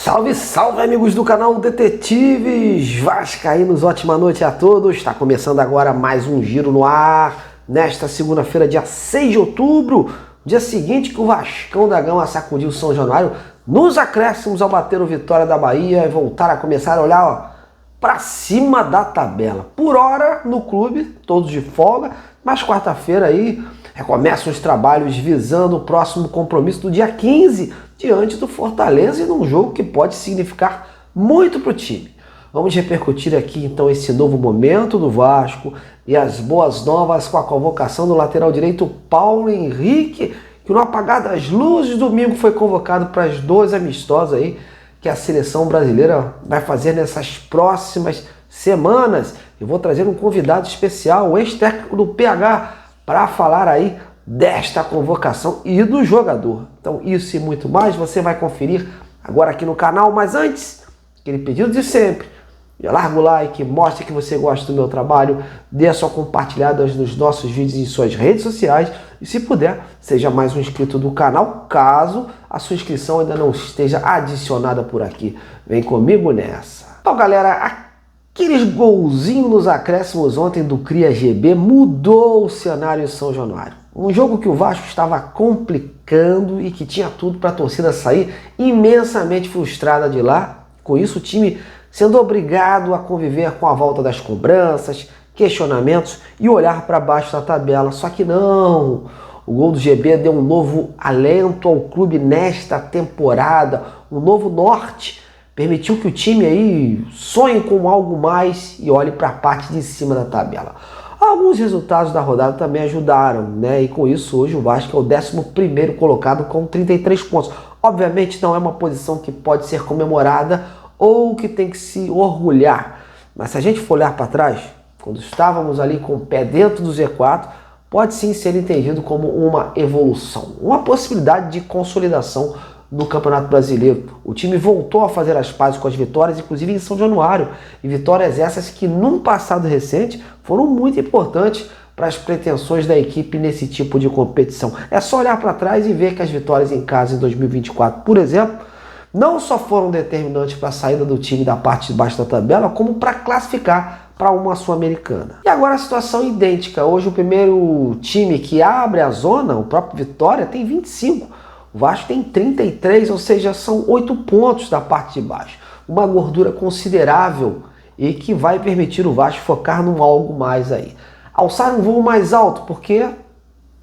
Salve, salve amigos do canal Detetives Vascaínos, ótima noite a todos. Está começando agora mais um Giro no Ar, nesta segunda-feira, dia 6 de outubro, dia seguinte que o Vascão da Gama sacudiu o São Januário nos acréscimos ao bater o Vitória da Bahia e voltar a começar a olhar para cima da tabela. Por hora no clube, todos de folga, mas quarta-feira aí recomeçam os trabalhos visando o próximo compromisso do dia 15, diante do Fortaleza, e num jogo que pode significar muito para o time. Vamos repercutir aqui então esse novo momento do Vasco e as boas novas com a convocação do lateral direito Paulo Henrique, que no apagar das luzes domingo foi convocado para as 2 amistosas aí que a seleção brasileira vai fazer nessas próximas semanas. Eu vou trazer um convidado especial, o ex-técnico do PH, para falar aí desta convocação e do jogador. Então isso e muito mais você vai conferir agora aqui no canal, mas antes, aquele pedido de sempre, já larga o like, mostre que você gosta do meu trabalho, dê a sua compartilhada nos nossos vídeos em suas redes sociais e, se puder, seja mais um inscrito do canal, caso a sua inscrição ainda não esteja adicionada por aqui. Vem comigo nessa. Então galera, aqueles golzinhos nos acréscimos ontem do Cria GB mudou o cenário em São Januário. Um jogo que o Vasco estava complicando e que tinha tudo para a torcida sair imensamente frustrada de lá. Com isso, o time sendo obrigado a conviver com a volta das cobranças, questionamentos e olhar para baixo da tabela. Só que não! O gol do GB deu um novo alento ao clube nesta temporada, um novo norte. Permitiu que o time aí sonhe com algo mais e olhe para a parte de cima da tabela. Alguns resultados da rodada também ajudaram, né? E com isso hoje o Vasco é o 11º colocado com 33 pontos. Obviamente não é uma posição que pode ser comemorada ou que tem que se orgulhar. Mas se a gente for olhar para trás, quando estávamos ali com o pé dentro do Z4, pode sim ser entendido como uma evolução, uma possibilidade de consolidação no Campeonato Brasileiro. O time voltou a fazer as pazes com as vitórias, inclusive em São Januário, e vitórias essas que num passado recente foram muito importantes para as pretensões da equipe nesse tipo de competição. É só olhar para trás e ver que as vitórias em casa em 2024, por exemplo, não só foram determinantes para a saída do time da parte de baixo da tabela, como para classificar para uma Sul-Americana. E agora a situação é idêntica. Hoje o primeiro time que abre a zona, o próprio Vitória, tem 25. O Vasco tem 33, ou seja, são 8 pontos da parte de baixo. Uma gordura considerável e que vai permitir o Vasco focar num algo mais aí. Alçar um voo mais alto, porque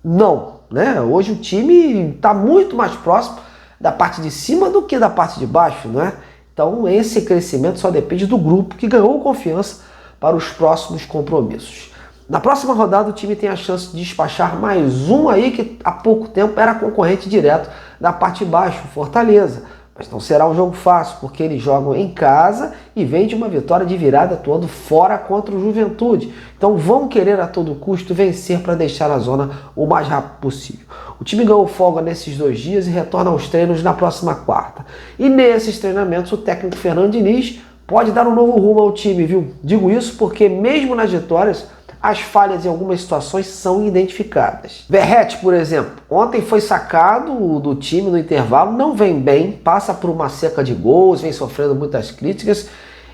não, né? Hoje o time está muito mais próximo da parte de cima do que da parte de baixo, né? Então esse crescimento só depende do grupo que ganhou confiança para os próximos compromissos. Na próxima rodada o time tem a chance de despachar mais um aí que há pouco tempo era concorrente direto da parte de baixo, Fortaleza. Mas não será um jogo fácil, porque eles jogam em casa e vêm de uma vitória de virada atuando fora contra o Juventude. Então vão querer a todo custo vencer para deixar a zona o mais rápido possível. O time ganhou folga nesses 2 dias e retorna aos treinos na próxima quarta. E nesses treinamentos o técnico Fernando Diniz pode dar um novo rumo ao time, viu? Digo isso porque mesmo nas vitórias, as falhas em algumas situações são identificadas. Verratti, por exemplo, ontem foi sacado do time no intervalo, não vem bem, passa por uma seca de gols, vem sofrendo muitas críticas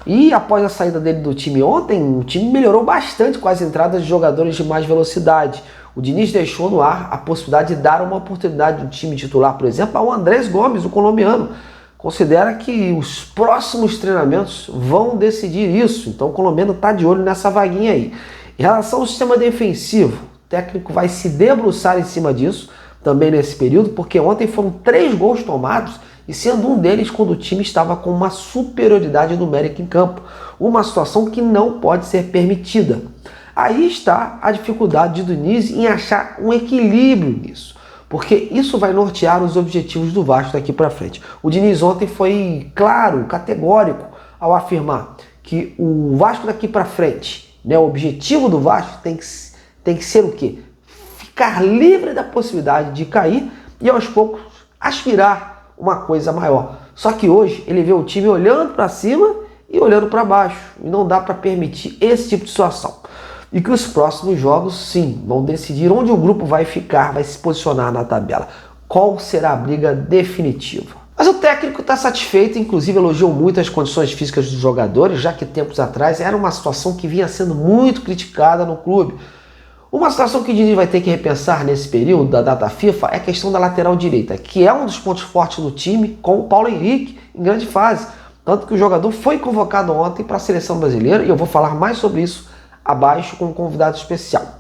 e após a saída dele do time ontem, o time melhorou bastante com as entradas de jogadores de mais velocidade. O Diniz deixou no ar a possibilidade de dar uma oportunidade do time titular, por exemplo, ao Andrés Gomes, o colombiano. Considera que os próximos treinamentos vão decidir isso, então o colombiano está de olho nessa vaguinha aí. Em relação ao sistema defensivo, o técnico vai se debruçar em cima disso também nesse período, porque ontem foram 3 gols tomados e sendo um deles quando o time estava com uma superioridade numérica em campo, uma situação que não pode ser permitida. Aí está a dificuldade de Diniz em achar um equilíbrio nisso, porque isso vai nortear os objetivos do Vasco daqui para frente. O Diniz ontem foi claro, categórico, ao afirmar que o Vasco daqui para frente, né, o objetivo do Vasco tem que ser o quê? Ficar livre da possibilidade de cair e aos poucos aspirar uma coisa maior. Só que hoje ele vê o time olhando para cima e olhando para baixo e não dá para permitir esse tipo de situação. E que os próximos jogos, sim, vão decidir onde o grupo vai ficar, vai se posicionar na tabela. Qual será a briga definitiva? Mas o técnico está satisfeito, inclusive elogiou muito as condições físicas dos jogadores, já que tempos atrás era uma situação que vinha sendo muito criticada no clube. Uma situação que o Diniz vai ter que repensar nesse período da data FIFA é a questão da lateral direita, que é um dos pontos fortes do time, com o Paulo Henrique em grande fase. Tanto que o jogador foi convocado ontem para a seleção brasileira, e eu vou falar mais sobre isso abaixo com um convidado especial.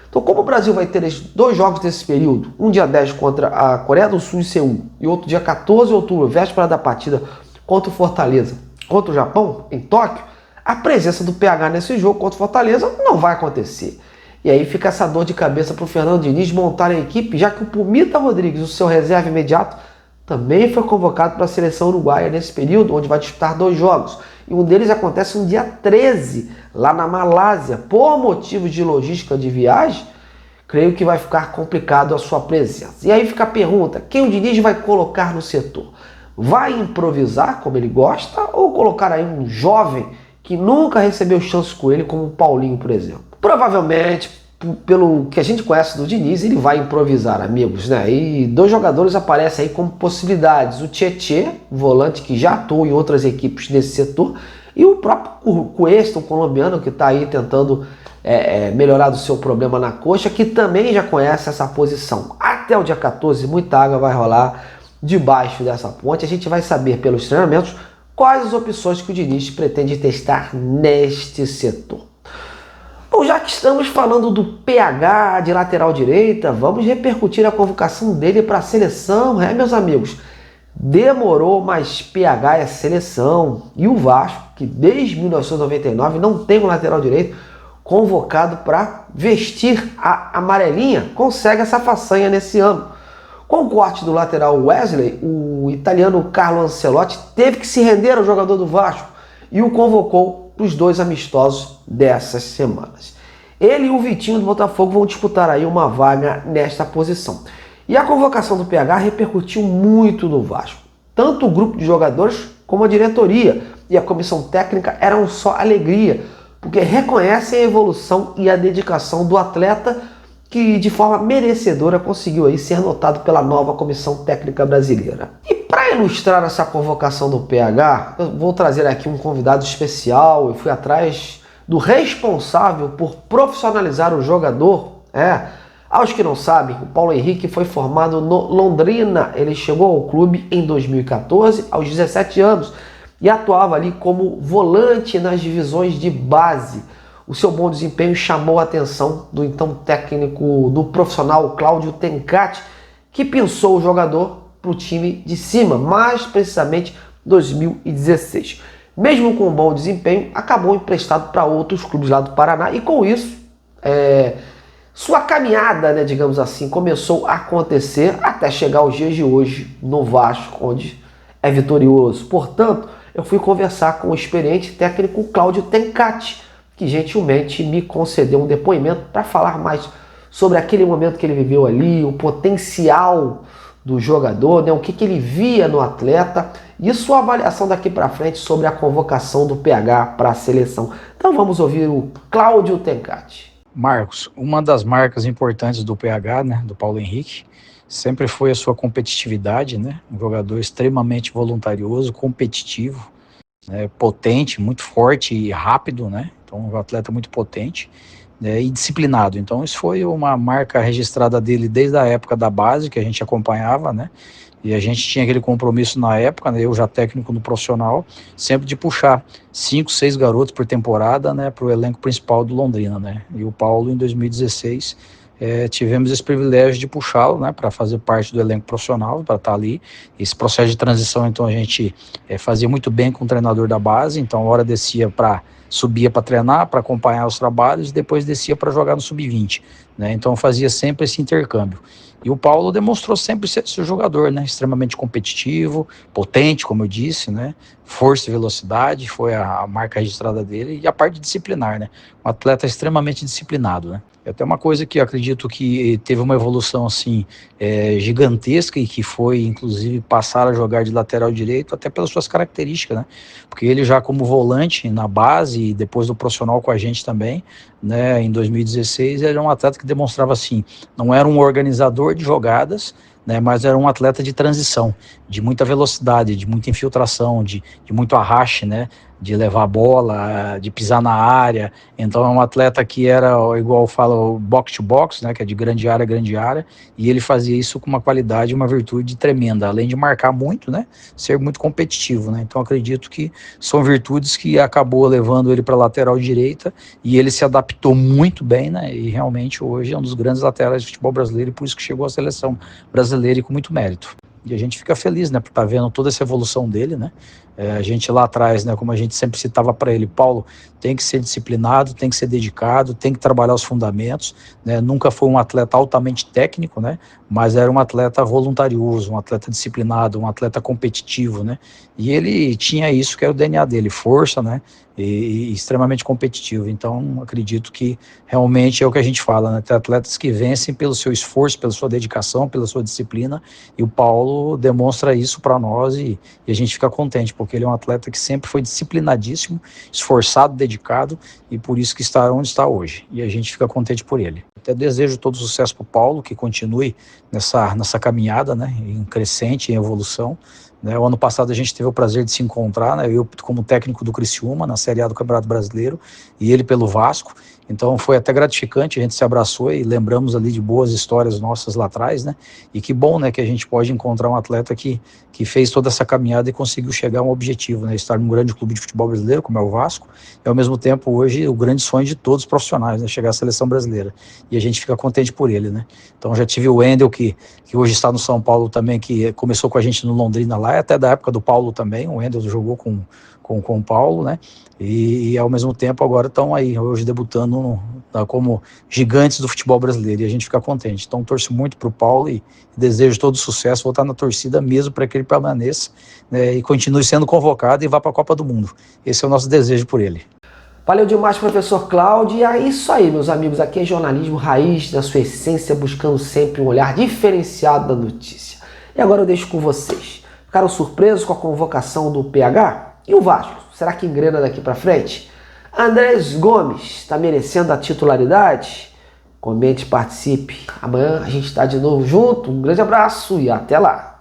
Então, como o Brasil vai ter 2 jogos desse período, um dia 10 contra a Coreia do Sul em Seul e outro dia 14 de outubro, véspera da partida contra o Fortaleza, contra o Japão, em Tóquio, a presença do PH nesse jogo contra o Fortaleza não vai acontecer. E aí fica essa dor de cabeça para o Fernando Diniz montar a equipe, já que o Pumita Rodrigues, o seu reserva imediato, também foi convocado para a seleção uruguaia nesse período, onde vai disputar 2 jogos. E um deles acontece no dia 13, lá na Malásia. Por motivos de logística de viagem, creio que vai ficar complicado a sua presença. E aí fica a pergunta, quem o Diniz vai colocar no setor? Vai improvisar, como ele gosta, ou colocar aí um jovem que nunca recebeu chance com ele, como o Paulinho, por exemplo? Provavelmente, pelo que a gente conhece do Diniz, ele vai improvisar, amigos, né? E 2 jogadores aparecem aí como possibilidades. O Tietê, volante que já atuou em outras equipes nesse setor, e o próprio Cuesta, o colombiano, que está aí tentando melhorar do seu problema na coxa, que também já conhece essa posição. Até o dia 14, muita água vai rolar debaixo dessa ponte. A gente vai saber pelos treinamentos quais as opções que o Diniz pretende testar neste setor. Bom, já que estamos falando do PH de lateral direita, vamos repercutir a convocação dele para a seleção, meus amigos? Demorou, mas PH é seleção. E o Vasco, que desde 1999 não tem um lateral direito convocado para vestir a amarelinha, consegue essa façanha nesse ano. Com o corte do lateral Wesley, o italiano Carlo Ancelotti teve que se render ao jogador do Vasco e o convocou para os 2 amistosos dessas semanas. Ele e o Vitinho do Botafogo vão disputar aí uma vaga nesta posição. E a convocação do PH repercutiu muito no Vasco. Tanto o grupo de jogadores como a diretoria e a comissão técnica eram só alegria, porque reconhecem a evolução e a dedicação do atleta que de forma merecedora conseguiu aí ser notado pela nova comissão técnica brasileira. E para ilustrar essa convocação do PH, eu vou trazer aqui um convidado especial. Eu fui atrás do responsável por profissionalizar o jogador. Aos que não sabem, o Paulo Henrique foi formado no Londrina. Ele chegou ao clube em 2014, aos 17 anos, e atuava ali como volante nas divisões de base. O seu bom desempenho chamou a atenção do então técnico do profissional Cláudio Tencati, que pensou o jogador para o time de cima, mais precisamente 2016. Mesmo com um bom desempenho, acabou emprestado para outros clubes lá do Paraná, e com isso, sua caminhada, né, digamos assim, começou a acontecer até chegar aos dias de hoje no Vasco, onde é vitorioso. Portanto, eu fui conversar com o experiente técnico Cláudio Tencati, que gentilmente me concedeu um depoimento para falar mais sobre aquele momento que ele viveu ali, o potencial do jogador, né, o que ele via no atleta e sua avaliação daqui para frente sobre a convocação do PH para a seleção. Então vamos ouvir o Cláudio Tencati. Marcos, uma das marcas importantes do PH, né, do Paulo Henrique, sempre foi a sua competitividade, né, um jogador extremamente voluntarioso, competitivo, né, potente, muito forte e rápido, né, então um atleta muito potente, né, e disciplinado. Então isso foi uma marca registrada dele desde a época da base, que a gente acompanhava, né, e a gente tinha aquele compromisso na época, né, eu já técnico no profissional, sempre de puxar 5, 6 garotos por temporada, né, para o elenco principal do Londrina, né, e o Paulo em 2016 tivemos esse privilégio de puxá-lo, né, para fazer parte do elenco profissional, para estar ali. Esse processo de transição, então, a gente fazia muito bem com o treinador da base, então a hora subia para treinar, para acompanhar os trabalhos, e depois descia para jogar no sub-20, né, então fazia sempre esse intercâmbio. E o Paulo demonstrou sempre ser jogador, né, extremamente competitivo, potente, como eu disse, né, força e velocidade, foi a marca registrada dele, e a parte disciplinar, né, um atleta extremamente disciplinado, né. É até uma coisa que eu acredito que teve uma evolução assim gigantesca e que foi inclusive passar a jogar de lateral direito até pelas suas características, né? Porque ele já como volante na base e depois do profissional com a gente também, né? Em 2016 ele era um atleta que demonstrava assim, não era um organizador de jogadas, né, mas era um atleta de transição, de muita velocidade, de muita infiltração, de muito arraste, né, de levar a bola, de pisar na área. Então é um atleta que era, igual fala, o box to box, né, que é de grande área, e ele fazia isso com uma qualidade e uma virtude tremenda, além de marcar muito, né, ser muito competitivo, né. Então acredito que são virtudes que acabou levando ele para a lateral direita, e ele se adaptou muito bem, né, e realmente hoje é um dos grandes laterais do futebol brasileiro, e por isso que chegou à seleção brasileira e com muito mérito. E a gente fica feliz, né, por estar vendo toda essa evolução dele, né. A gente lá atrás, né, como a gente sempre citava para ele, Paulo, tem que ser disciplinado, tem que ser dedicado, tem que trabalhar os fundamentos, né, nunca foi um atleta altamente técnico, né, mas era um atleta voluntarioso, um atleta disciplinado, um atleta competitivo, né, e ele tinha isso que era o DNA dele, força, né, e extremamente competitivo. Então acredito que realmente é o que a gente fala, né, tem atletas que vencem pelo seu esforço, pela sua dedicação, pela sua disciplina, e o Paulo demonstra isso para nós, e a gente fica contente, porque ele é um atleta que sempre foi disciplinadíssimo, esforçado, dedicado, e por isso que está onde está hoje, e a gente fica contente por ele. Até desejo todo sucesso para o Paulo, que continue nessa caminhada, né, em crescente, em evolução, né. O ano passado a gente teve o prazer de se encontrar, né, eu como técnico do Criciúma, na Série A do Campeonato Brasileiro, e ele pelo Vasco. Então foi até gratificante, a gente se abraçou e lembramos ali de boas histórias nossas lá atrás, né, e que bom, né, que a gente pode encontrar um atleta que fez toda essa caminhada e conseguiu chegar a um objetivo, né, estar num grande clube de futebol brasileiro, como é o Vasco, e ao mesmo tempo hoje o grande sonho de todos os profissionais, né, chegar à seleção brasileira, e a gente fica contente por ele, né. Então já tive o Wendel, que hoje está no São Paulo também, que começou com a gente no Londrina lá, até da época do Paulo também, o Wendel jogou com o Paulo, né, e ao mesmo tempo agora estão aí, hoje debutando como gigantes do futebol brasileiro, e a gente fica contente. Então torço muito para o Paulo e desejo todo sucesso, vou estar na torcida mesmo para que ele permaneça, né, e continue sendo convocado e vá para a Copa do Mundo. Esse é o nosso desejo por ele. Valeu demais, professor Cláudio. E é isso aí, meus amigos. Aqui é jornalismo raiz, na sua essência, buscando sempre um olhar diferenciado da notícia. E agora eu deixo com vocês. Ficaram surpresos com a convocação do PH? E o Vasco? Será que engrena daqui para frente? Andrés Gomes está merecendo a titularidade? Comente, participe. Amanhã a gente está de novo junto. Um grande abraço e até lá.